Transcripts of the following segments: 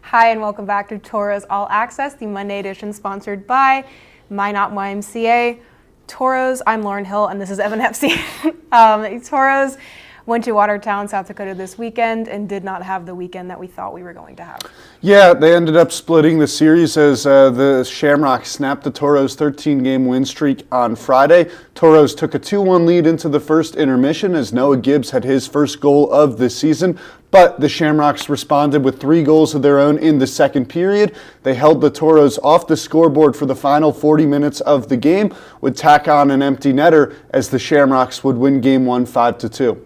Hi, and welcome back to Tauros All Access, the Monday edition sponsored by Minot YMCA. Tauros, I'm Lauren Hill, and this is Evan Epstein. Tauros went to Watertown, South Dakota this weekend and did not have the weekend that we thought we were going to have. Yeah, they ended up splitting the series as the Shamrocks snapped the Tauros' 13-game win streak on Friday. Tauros took a 2-1 lead into the first intermission as Noah Gibbs had his first goal of the season. But the Shamrocks responded with 3 goals of their own in the second period. They held the Tauros off the scoreboard for the final 40 minutes of the game, would tack on an empty netter as the Shamrocks would win Game 1 5-2.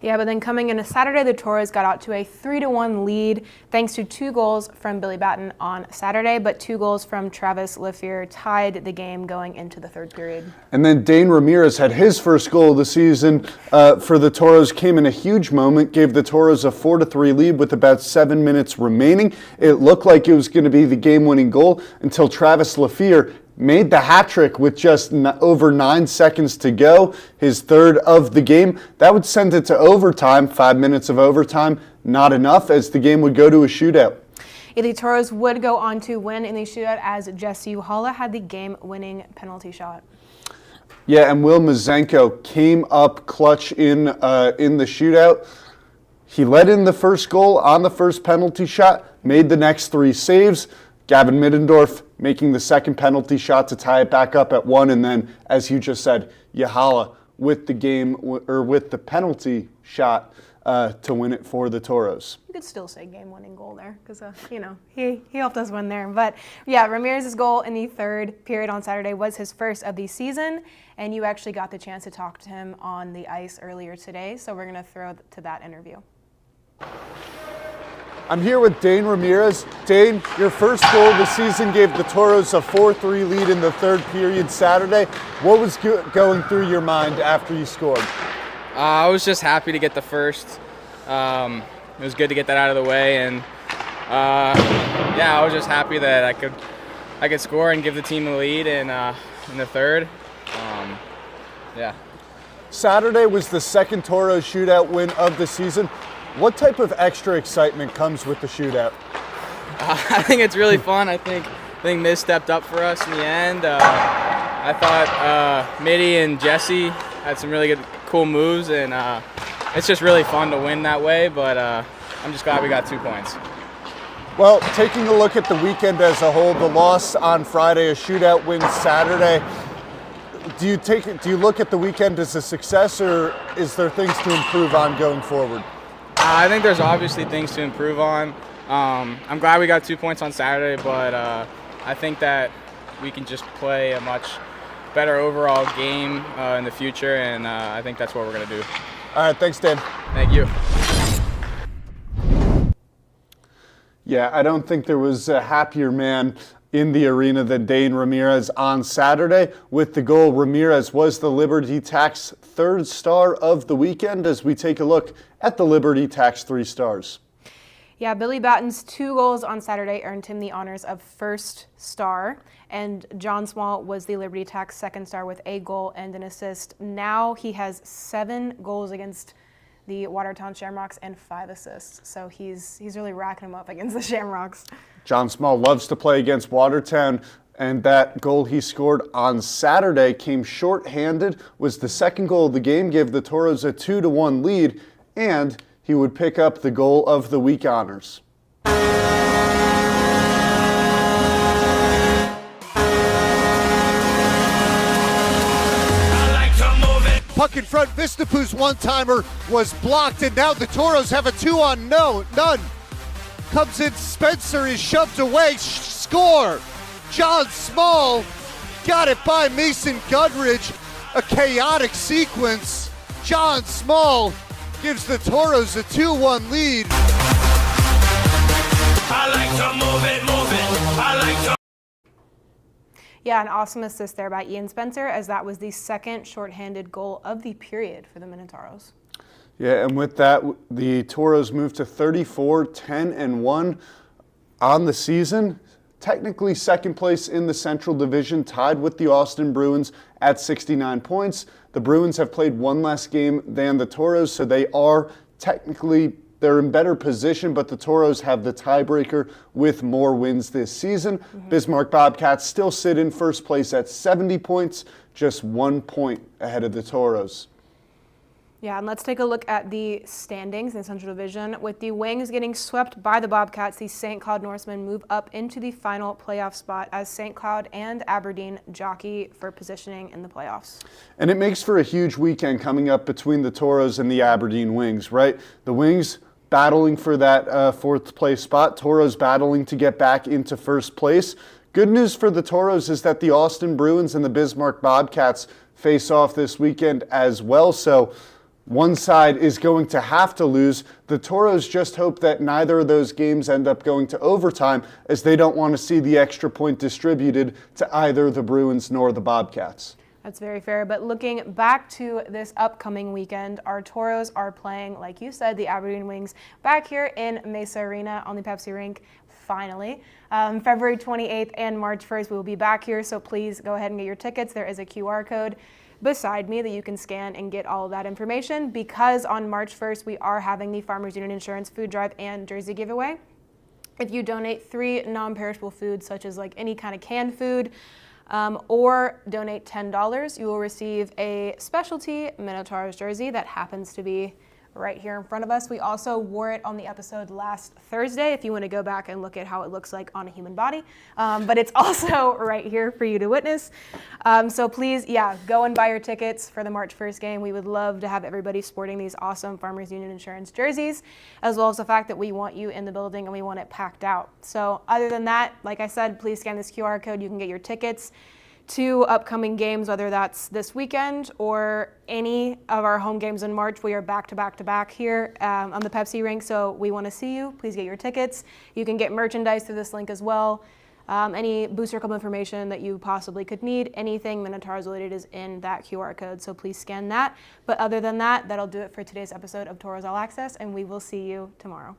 Yeah, but then coming into Saturday, the Tauros got out to a 3-1 lead thanks to 2 goals from Billy Batten on Saturday, but 2 goals from Travis Lafier tied the game going into the third period. And then Dane Ramirez had his first goal of the season for the Tauros, came in a huge moment, gave the Tauros a 4-3 lead with about 7 minutes remaining. It looked like it was going to be the game-winning goal until Travis Lafier made the hat trick with just over 9 seconds to go, his third of the game. That would send it to overtime, 5 minutes of overtime, not enough as the game would go to a shootout. Yeah, the Tauros would go on to win in the shootout as Jesse Uhalla had the game-winning penalty shot. Yeah, and Will Mazenko came up clutch in the shootout. He let in the first goal on the first penalty shot, made the next 3 saves. Gavin Middendorf making the second penalty shot to tie it back up at 1, and then, as you just said, Uhalla with the penalty shot to win it for the Tauros. You could still say game-winning goal there because he helped us win there. But yeah, Ramirez's goal in the third period on Saturday was his first of the season, and you actually got the chance to talk to him on the ice earlier today. So we're going to throw to that interview. I'm here with Dane Ramirez. Dane, your first goal of the season gave the Tauros a 4-3 lead in the third period Saturday. What was going through your mind after you scored? I was just happy to get the first. It was good to get that out of the way, and I was just happy that I could score and give the team the lead in the third. Saturday was the second Tauros shootout win of the season. What type of extra excitement comes with the shootout? I think it's really fun. I think Miz stepped up for us in the end. I thought Mitty and Jesse had some really good, cool moves, and it's just really fun to win that way, but I'm just glad we got 2 points. Well, taking a look at the weekend as a whole, the loss on Friday, a shootout win Saturday, do you look at the weekend as a success, or is there things to improve on going forward? I think there's obviously things to improve on. I'm glad we got 2 points on Saturday, but I think that we can just play a much better overall game in the future, and I think that's what we're going to do. All right, thanks, Dan. Thank you. Yeah, I don't think there was a happier man in the arena than Dane Ramirez on Saturday. With the goal, Ramirez was the Liberty Tax third star of the weekend as we take a look at the Liberty Tax 3 stars. Yeah, Billy Batten's 2 goals on Saturday earned him the honors of first star, and John Small was the Liberty Tax second star with a goal and an assist. Now he has 7 goals against the Watertown Shamrocks and 5 assists, so he's really racking them up against the Shamrocks. John Small loves to play against Watertown, and that goal he scored on Saturday came short-handed, was the second goal of the game, gave the Tauros a 2-1 lead, and he would pick up the goal of the week honors. Puck in front, Vistapu's one-timer was blocked, and now the Tauros have a 2-on-none. Comes in, Spencer is shoved away, score! John Small got it by Mason Gudridge, a chaotic sequence. John Small gives the Tauros a 2-1 lead. I like to move it. I like to. Yeah, an awesome assist there by Ian Spencer, as that was the second shorthanded goal of the period for the Minotauros. Yeah, and with that, the Tauros moved to 34-10-1 on the season. Technically second place in the Central Division, tied with the Austin Bruins at 69 points. The Bruins have played 1 less game than the Tauros, so they are technically they're in better position, but the Tauros have the tiebreaker with more wins this season. Bismarck Bobcats still sit in first place at 70 points, just 1 point ahead of the Tauros. Yeah, and let's take a look at the standings in Central Division. With the Wings getting swept by the Bobcats, the St. Cloud Norsemen move up into the final playoff spot as St. Cloud and Aberdeen jockey for positioning in the playoffs. And it makes for a huge weekend coming up between the Tauros and the Aberdeen Wings, right? The Wings battling for that fourth place spot, Tauros battling to get back into first place. Good news for the Tauros is that the Austin Bruins and the Bismarck Bobcats face off this weekend as well, so one side is going to have to lose. The Tauros just hope that neither of those games end up going to overtime, as they don't want to see the extra point distributed to either the Bruins nor the Bobcats. That's very fair. But looking back to this upcoming weekend, our Tauros are playing, like you said, the Aberdeen Wings back here in Mesa Arena on the Pepsi rink. Finally. February 28th and March 1st, we will be back here, so please go ahead and get your tickets. There is a QR code beside me that you can scan and get all of that information, because on March 1st we are having the Farmers Union Insurance food drive and jersey giveaway. If you donate 3 non-perishable foods, such as like any kind of canned food, or donate $10, you will receive a specialty Minot jersey that happens to be right here in front of us. We also wore it on the episode last Thursday if you want to go back and look at how it looks like on a human body. But it's also right here for you to witness. So please, go and buy your tickets for the March 1st game. We would love to have everybody sporting these awesome Farmers Union Insurance jerseys, as well as the fact that we want you in the building and we want it packed out. So other than that, like I said, please scan this QR code. You can get your tickets to upcoming games, whether that's this weekend or any of our home games in March. We are back to back here on the Pepsi rink, so we want to see you. Please get your tickets. You can get merchandise through this link as well. Any Booster Club information that you possibly could need, anything Minotaurs related is in that QR code, so please scan that. But other than that, that'll do it for today's episode of Tauros All Access, and we will see you tomorrow.